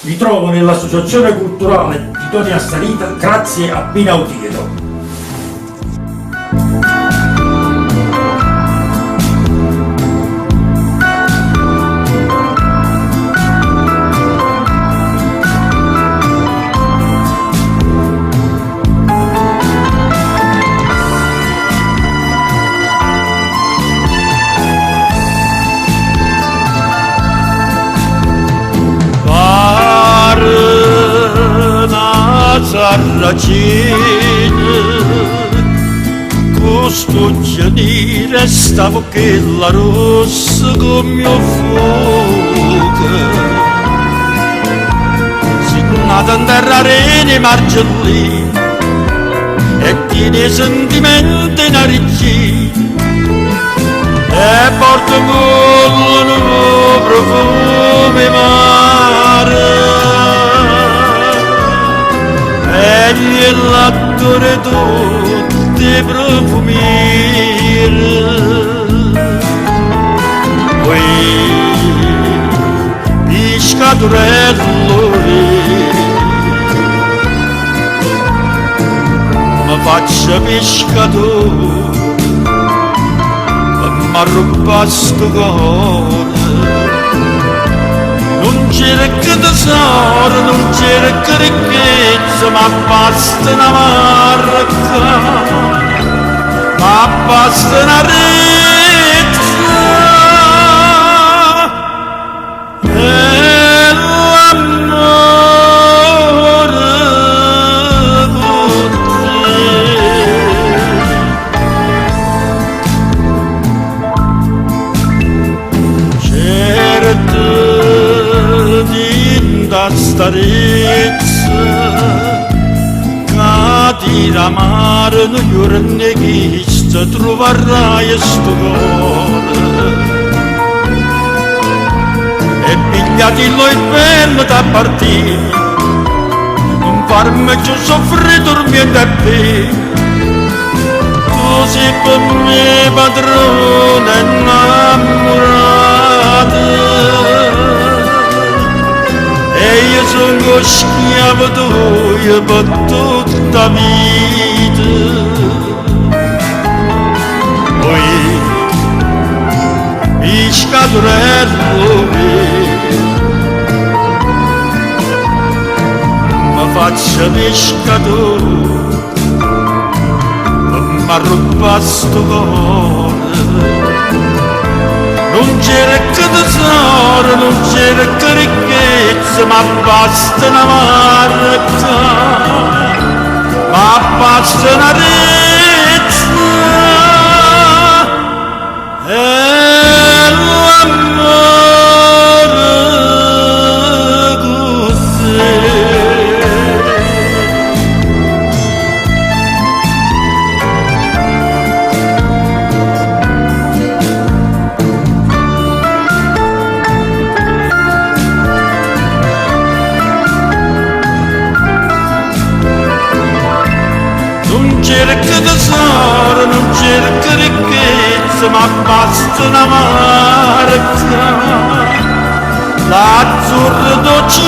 Mi trovo nell'Associazione Culturale di Toni Astarita grazie a Pinautiero. Sarracina, questo giorno restavo che la rossa con mio fuoco. Si nata in terra rene margellini e tiene sentimenti in arricchini e porta con un profumo mare. Egli è l'attore tutti i profumi. Poi piscatorello mi faccia pescatore e m'arrubba sto cuore. Non cerca tesoro, non cerca ricchezza, ma basta una marca, ma basta una rezza. E l'amore con te. Certo da starezza che ti ramare non giorni che sta troverai sto cuore e pigliatilo il bello da partire non farmi più soffrire dormendo a te. Tu sei per me padrone innamorato e io sono schiavo tuo per tutta la vita. Poi pescatorello mi faccia pescatore e m'arrubba sto cuore. Non cerca tesoro, non cerca ricchezza, ma basta una marca, ma basta una rezza. E l'amore con te. Non cerca tesoro, non cerca ricchezza, ma basta una marca, l'azzurro dolce